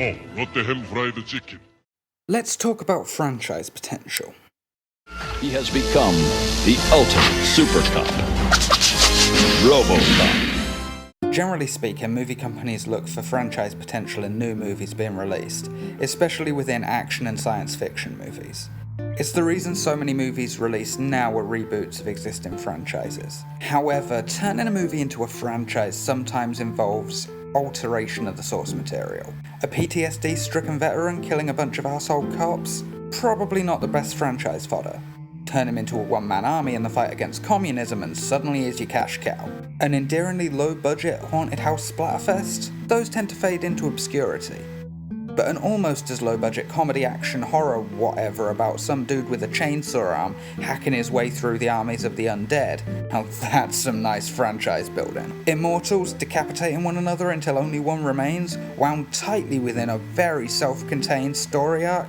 No, not the ham-fried chicken. Let's talk about franchise potential. He has become the ultimate super cop. Robocop. Generally speaking, movie companies look for franchise potential in new movies being released, especially within action and science fiction movies. It's the reason so many movies released now are reboots of existing franchises. However, turning a movie into a franchise sometimes involves alteration of the source material. A PTSD-stricken veteran killing a bunch of asshole cops? Probably not the best franchise fodder. Turn him into a one-man army in the fight against communism and suddenly he's your cash cow. An endearingly low-budget haunted house splatterfest? Those tend to fade into obscurity. But an almost as low-budget comedy, action, horror, whatever about some dude with a chainsaw arm hacking his way through the armies of the undead, now that's some nice franchise building. Immortals decapitating one another until only one remains, wound tightly within a very self-contained story arc?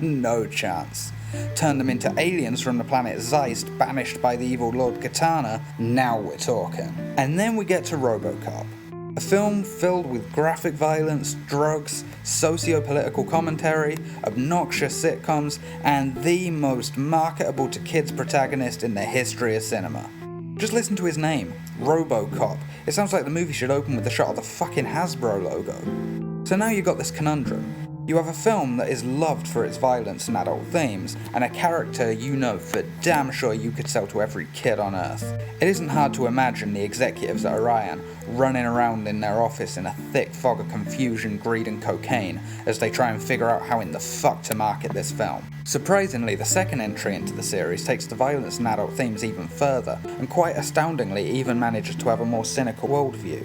No chance. Turn them into aliens from the planet Zeist, banished by the evil Lord Katana, now we're talking. And then we get to Robocop. A film filled with graphic violence, drugs, socio-political commentary, obnoxious sitcoms, and the most marketable to kids protagonist in the history of cinema. Just listen to his name, Robocop. It sounds like the movie should open with a shot of the fucking Hasbro logo. So now you've got this conundrum. You have a film that is loved for its violence and adult themes, and a character you know for damn sure you could sell to every kid on Earth. It isn't hard to imagine the executives at Orion running around in their office in a thick fog of confusion, greed and cocaine as they try and figure out how in the fuck to market this film. Surprisingly, the second entry into the series takes the violence and adult themes even further, and quite astoundingly even manages to have a more cynical worldview,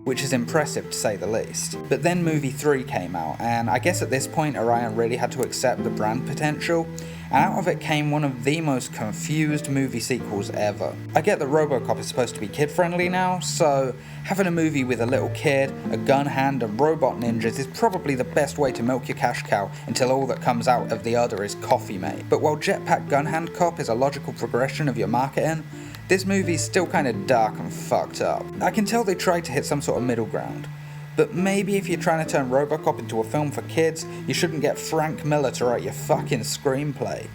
which is impressive to say the least. But then movie 3 came out, and I guess at this point Orion really had to accept the brand potential, and out of it came one of the most confused movie sequels ever. I get that Robocop is supposed to be kid-friendly now, so having a movie with a little kid, a gun hand and robot ninjas is probably the best way to milk your cash cow until all that comes out of the udder is coffee mate. But while Jetpack Gun Hand Cop is a logical progression of your marketing, this movie's still kinda dark and fucked up. I can tell they tried to hit some sort of middle ground, but maybe if you're trying to turn Robocop into a film for kids, you shouldn't get Frank Miller to write your fucking screenplay.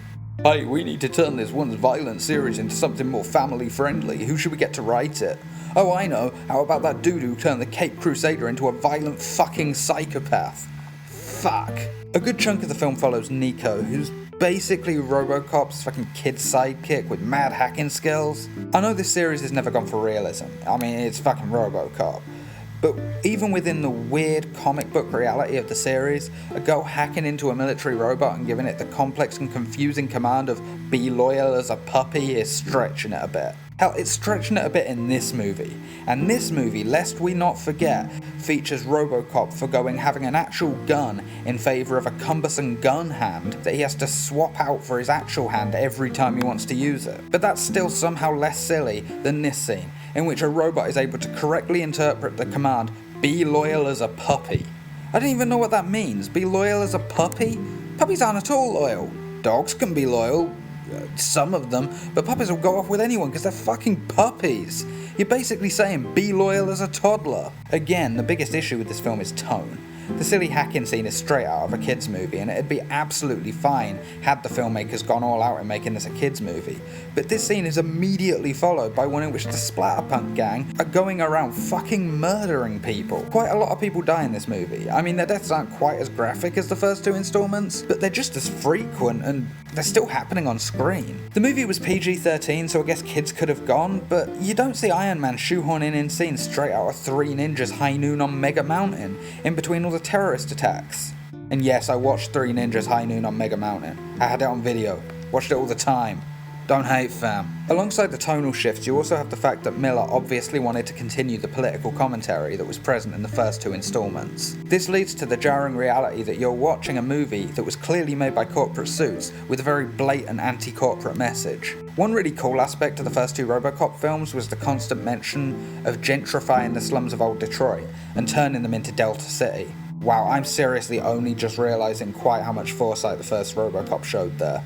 Hey, we need to turn this once violent series into something more family friendly. Who should we get to write it? Oh, I know. How about that dude who turned the Cape Crusader into a violent fucking psychopath? Fuck. A good chunk of the film follows Nico, who's basically Robocop's fucking kid sidekick with mad hacking skills. I know this series has never gone for realism. I mean, it's fucking Robocop. But even within the weird comic book reality of the series, a girl hacking into a military robot and giving it the complex and confusing command of be loyal as a puppy is stretching it a bit. Hell, it's stretching it a bit in this movie. And this movie, lest we not forget, features Robocop forgoing having an actual gun in favour of a cumbersome gun hand that he has to swap out for his actual hand every time he wants to use it. But that's still somehow less silly than this scene, in which a robot is able to correctly interpret the command, be loyal as a puppy. I don't even know what that means. Be loyal as a puppy? Puppies aren't at all loyal. Dogs can be loyal. Some of them, but puppies will go off with anyone because they're fucking puppies. You're basically saying be loyal as a toddler. Again, the biggest issue with this film is tone. The silly hacking scene is straight out of a kids movie, and it'd be absolutely fine had the filmmakers gone all out in making this a kids movie. But this scene is immediately followed by one in which the Splatterpunk gang are going around fucking murdering people. Quite a lot of people die in this movie. I mean, their deaths aren't quite as graphic as the first two installments, but they're just as frequent, and they're still happening on screen. The movie was PG-13, so I guess kids could have gone, but you don't see Iron Man shoehorning in scenes straight out of Three Ninjas High Noon on Mega Mountain, in between all the terrorist attacks. And yes, I watched Three Ninjas High Noon on Mega Mountain. I had it on video. Watched it all the time. Don't hate, fam. Alongside the tonal shifts, you also have the fact that Miller obviously wanted to continue the political commentary that was present in the first two installments. This leads to the jarring reality that you're watching a movie that was clearly made by corporate suits with a very blatant anti-corporate message. One really cool aspect of the first two Robocop films was the constant mention of gentrifying the slums of old Detroit and turning them into Delta City. Wow, I'm seriously only just realising quite how much foresight the first Robocop showed there.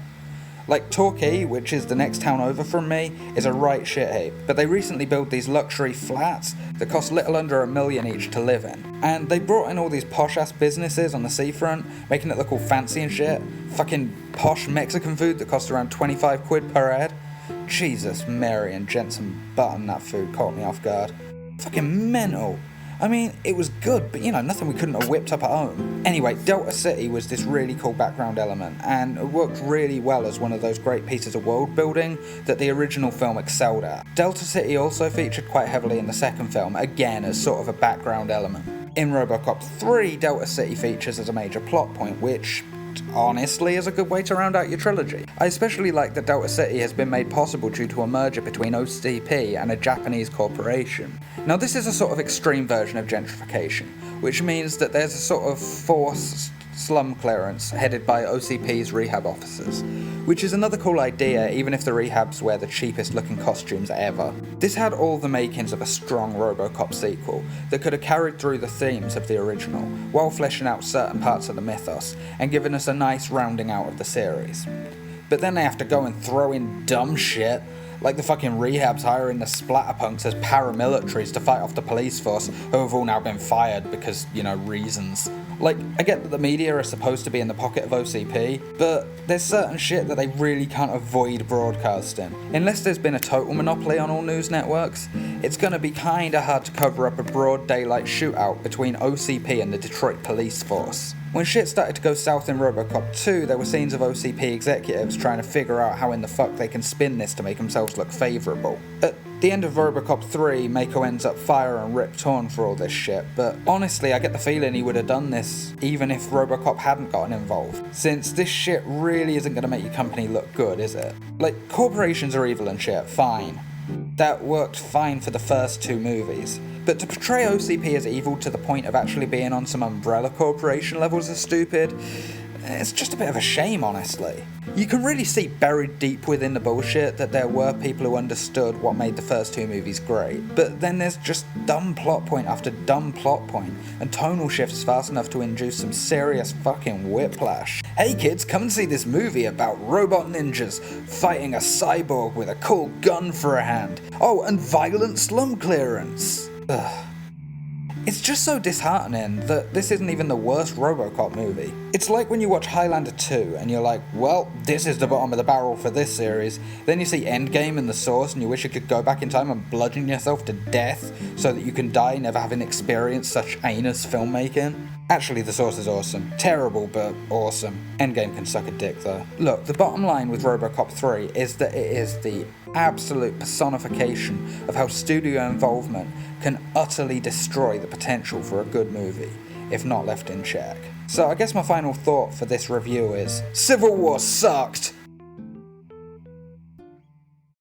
Like Torquay, which is the next town over from me, is a right shit heap, but they recently built these luxury flats that cost little under $1 million each to live in. And they brought in all these posh ass businesses on the seafront, making it look all fancy and shit. Fucking posh Mexican food that cost around 25 quid per head. Jesus, Mary and Jensen Button, that food caught me off guard. Fucking mental. I mean, it was good, but nothing we couldn't have whipped up at home. Anyway, Delta City was this really cool background element, and it worked really well as one of those great pieces of world building that the original film excelled at. Delta City also featured quite heavily in the second film, again as sort of a background element. In Robocop 3, Delta City features as a major plot point, which honestly is a good way to round out your trilogy. I especially like that Delta City has been made possible due to a merger between OCP and a Japanese corporation. Now this is a sort of extreme version of gentrification, which means that there's a sort of forced slum clearance headed by OCP's rehab officers, which is another cool idea even if the rehabs wear the cheapest looking costumes ever. This had all the makings of a strong Robocop sequel that could have carried through the themes of the original, while fleshing out certain parts of the mythos and giving us a nice rounding out of the series. But then they have to go and throw in dumb shit, like the fucking rehabs hiring the splatterpunks as paramilitaries to fight off the police force who have all now been fired because, reasons. Like, I get that the media are supposed to be in the pocket of OCP, but there's certain shit that they really can't avoid broadcasting. Unless there's been a total monopoly on all news networks, it's gonna be kinda hard to cover up a broad daylight shootout between OCP and the Detroit police force. When shit started to go south in Robocop 2, there were scenes of OCP executives trying to figure out how in the fuck they can spin this to make themselves look favourable. At the end of Robocop 3, Mako ends up fire and Rip torn for all this shit, but honestly I get the feeling he would have done this even if Robocop hadn't gotten involved, since this shit really isn't going to make your company look good, is it? Like, corporations are evil and shit, fine. That worked fine for the first two movies. But to portray OCP as evil to the point of actually being on some umbrella corporation levels as stupid, it's just a bit of a shame, honestly. You can really see buried deep within the bullshit that there were people who understood what made the first two movies great, but then there's just dumb plot point after dumb plot point, and tonal shifts fast enough to induce some serious fucking whiplash. Hey kids, come and see this movie about robot ninjas fighting a cyborg with a cool gun for a hand. Oh, and violent slum clearance. Ugh. It's just so disheartening that this isn't even the worst Robocop movie. It's like when you watch Highlander 2 and you're like, well, this is the bottom of the barrel for this series. Then you see Endgame and The Source and you wish you could go back in time and bludgeon yourself to death so that you can die never having experienced such heinous filmmaking. Actually, The Source is awesome. Terrible, but awesome. Endgame can suck a dick, though. Look, the bottom line with Robocop 3 is that it is the absolute personification of how studio involvement can utterly destroy the potential for a good movie, if not left in check. So I guess my final thought for this review is, Civil War sucked!